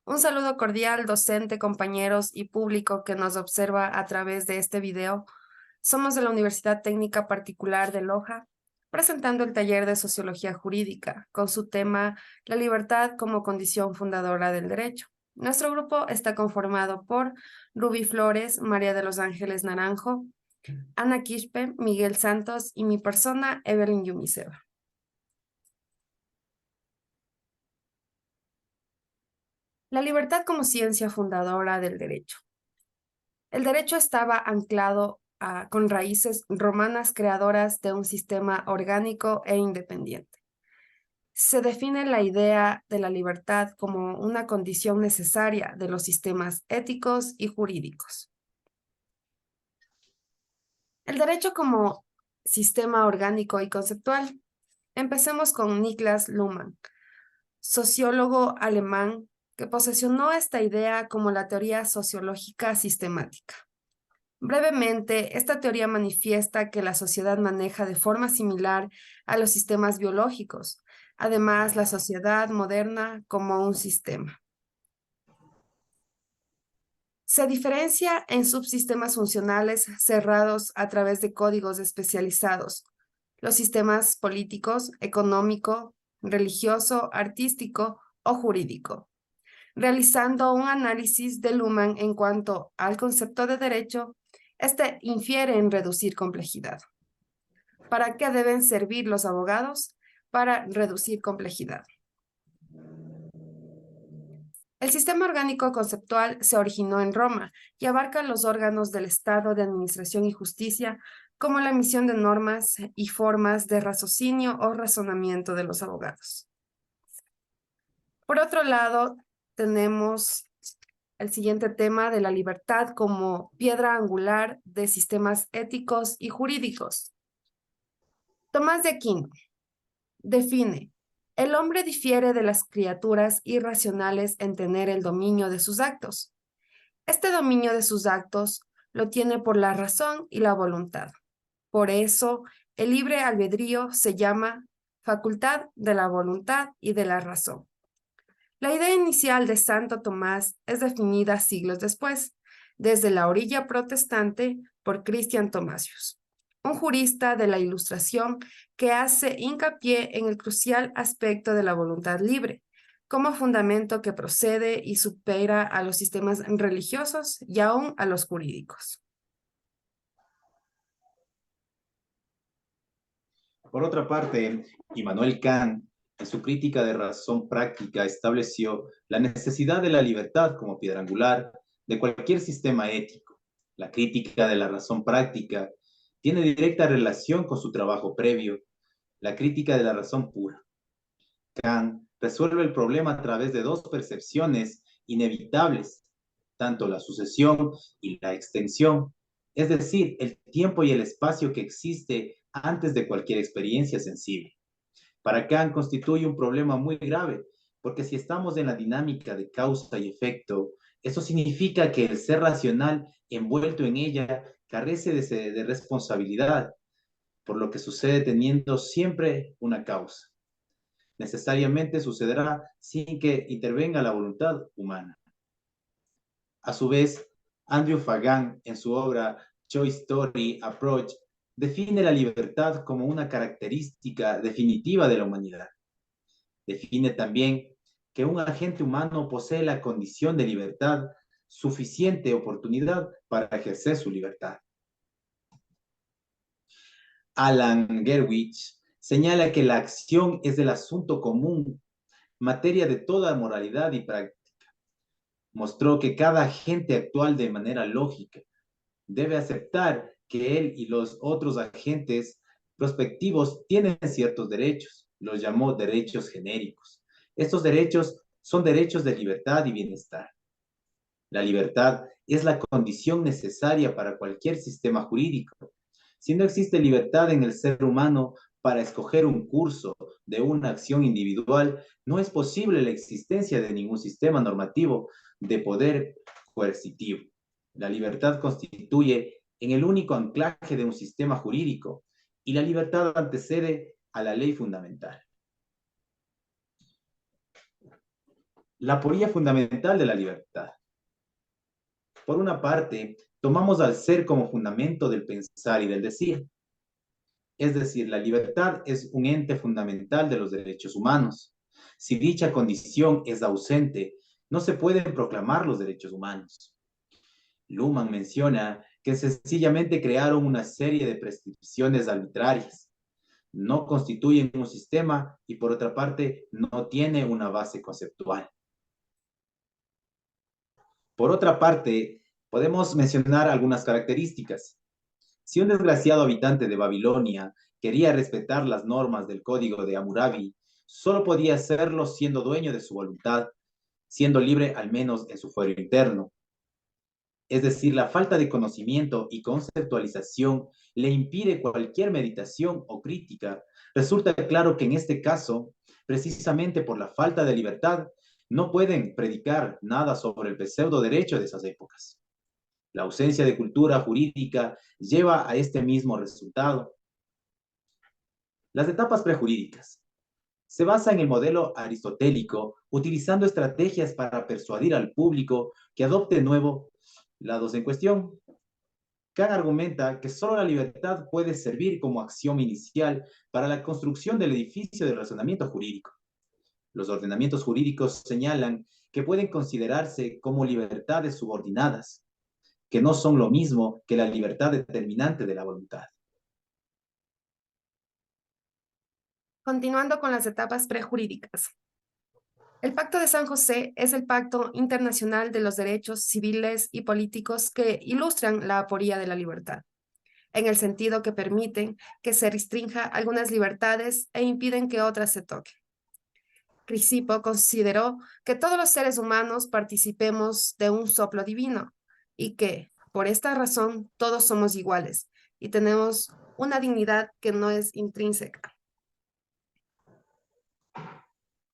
Un saludo cordial, docente, compañeros y público que nos observa a través de este video. Somos de la Universidad Técnica Particular de Loja, presentando el taller de Sociología Jurídica, con su tema La libertad como condición fundadora del derecho. Nuestro grupo está conformado por Ruby Flores, María de los Ángeles Naranjo, Ana Quispe, Miguel Santos y mi persona, Evelyn Yumiseva. La libertad como ciencia fundadora del derecho. El derecho estaba anclado con raíces romanas creadoras de un sistema orgánico e independiente. Se define la idea de la libertad como una condición necesaria de los sistemas éticos y jurídicos. El derecho como sistema orgánico y conceptual. Empecemos con Niklas Luhmann, sociólogo alemán que posesionó esta idea como la teoría sociológica sistemática. Brevemente, esta teoría manifiesta que la sociedad maneja de forma similar a los sistemas biológicos, además la sociedad moderna como un sistema. Se diferencia en subsistemas funcionales cerrados a través de códigos especializados, los sistemas políticos, económico, religioso, artístico o jurídico, realizando un análisis de Luhmann en cuanto al concepto de derecho. Este infiere en reducir complejidad. ¿Para qué deben servir los abogados? Para reducir complejidad. El sistema orgánico conceptual se originó en Roma y abarca los órganos del Estado de Administración y Justicia, como la emisión de normas y formas de raciocinio o razonamiento de los abogados. Por otro lado, tenemos el siguiente tema de la libertad como piedra angular de sistemas éticos y jurídicos. Tomás de Aquino define: el hombre difiere de las criaturas irracionales en tener el dominio de sus actos. Este dominio de sus actos lo tiene por la razón y la voluntad. Por eso, el libre albedrío se llama facultad de la voluntad y de la razón. La idea inicial de Santo Tomás es definida siglos después, desde la orilla protestante, por Cristian Thomasius, un jurista de la Ilustración que hace hincapié en el crucial aspecto de la voluntad libre, como fundamento que procede y supera a los sistemas religiosos y aún a los jurídicos. Por otra parte, Immanuel Kant, en su crítica de razón práctica, estableció la necesidad de la libertad como piedra angular de cualquier sistema ético. La crítica de la razón práctica tiene directa relación con su trabajo previo, la crítica de la razón pura. Kant resuelve el problema a través de dos percepciones inevitables, tanto la sucesión y la extensión, es decir, el tiempo y el espacio que existe antes de cualquier experiencia sensible. Para Kant constituye un problema muy grave, porque si estamos en la dinámica de causa y efecto, eso significa que el ser racional envuelto en ella carece de responsabilidad por lo que sucede teniendo siempre una causa. Necesariamente sucederá sin que intervenga la voluntad humana. A su vez, Andrew Fagan, en su obra Choice Story Approach, define la libertad como una característica definitiva de la humanidad. Define también que un agente humano posee la condición de libertad, suficiente oportunidad para ejercer su libertad. Alan Gerwich señala que la acción es el asunto común, materia de toda moralidad y práctica. Mostró que cada agente actual de manera lógica debe aceptar que él y los otros agentes prospectivos tienen ciertos derechos. Los llamó derechos genéricos. Estos derechos son derechos de libertad y bienestar. La libertad es la condición necesaria para cualquier sistema jurídico. Si no existe libertad en el ser humano para escoger un curso de una acción individual, no es posible la existencia de ningún sistema normativo de poder coercitivo. La libertad constituye en el único anclaje de un sistema jurídico y la libertad antecede a la ley fundamental. la aporía fundamental de la libertad. Por una parte, tomamos al ser como fundamento del pensar y del decir. Es decir, la libertad es un ente fundamental de los derechos humanos. Si dicha condición es ausente, no se pueden proclamar los derechos humanos. Luhmann menciona que sencillamente crearon una serie de prescripciones arbitrarias. No constituyen un sistema y, por otra parte, no tiene una base conceptual. Por otra parte, podemos mencionar algunas características. Si un desgraciado habitante de Babilonia quería respetar las normas del código de Hammurabi, solo podía hacerlo siendo dueño de su voluntad, siendo libre al menos en su fuero interno. Es decir, la falta de conocimiento y conceptualización le impide cualquier meditación o crítica. Resulta claro que en este caso, precisamente por la falta de libertad, no pueden predicar nada sobre el pseudo derecho de esas épocas. La ausencia de cultura jurídica lleva a este mismo resultado. Las etapas prejurídicas. Se basa en el modelo aristotélico, utilizando estrategias para persuadir al público que adopte nuevos lados en cuestión. Kant argumenta que solo la libertad puede servir como acción inicial para la construcción del edificio del razonamiento jurídico. Los ordenamientos jurídicos señalan que pueden considerarse como libertades subordinadas, que no son lo mismo que la libertad determinante de la voluntad. Continuando con las etapas prejurídicas. El Pacto de San José es el pacto internacional de los derechos civiles y políticos que ilustran la aporía de la libertad, en el sentido que permiten que se restrinja algunas libertades e impiden que otras se toquen. Crisipo consideró que todos los seres humanos participemos de un soplo divino y que, por esta razón, todos somos iguales y tenemos una dignidad que no es intrínseca.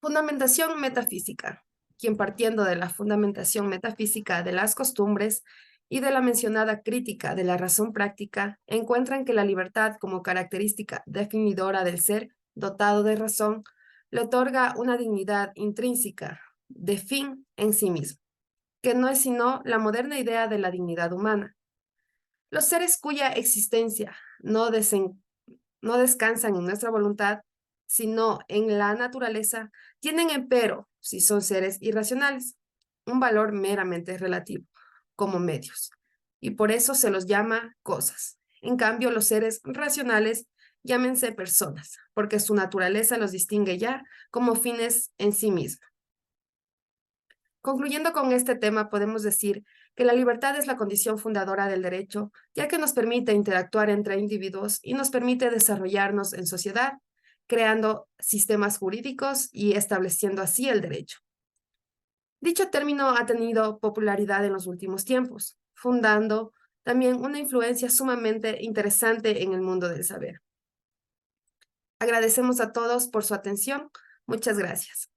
Fundamentación metafísica, quien partiendo de la fundamentación metafísica de las costumbres y de la mencionada crítica de la razón práctica, encuentran que la libertad como característica definidora del ser dotado de razón le otorga una dignidad intrínseca de fin en sí mismo, que no es sino la moderna idea de la dignidad humana. Los seres cuya existencia no descansan en nuestra voluntad, sino en la naturaleza, tienen empero, si son seres irracionales, un valor meramente relativo, como medios, y por eso se los llama cosas. En cambio, los seres racionales llámense personas, porque su naturaleza los distingue ya como fines en sí mismos. Concluyendo con este tema, podemos decir que la libertad es la condición fundadora del derecho, ya que nos permite interactuar entre individuos y nos permite desarrollarnos en sociedad, creando sistemas jurídicos y estableciendo así el derecho. Dicho término ha tenido popularidad en los últimos tiempos, fundando también una influencia sumamente interesante en el mundo del saber. Agradecemos a todos por su atención. Muchas gracias.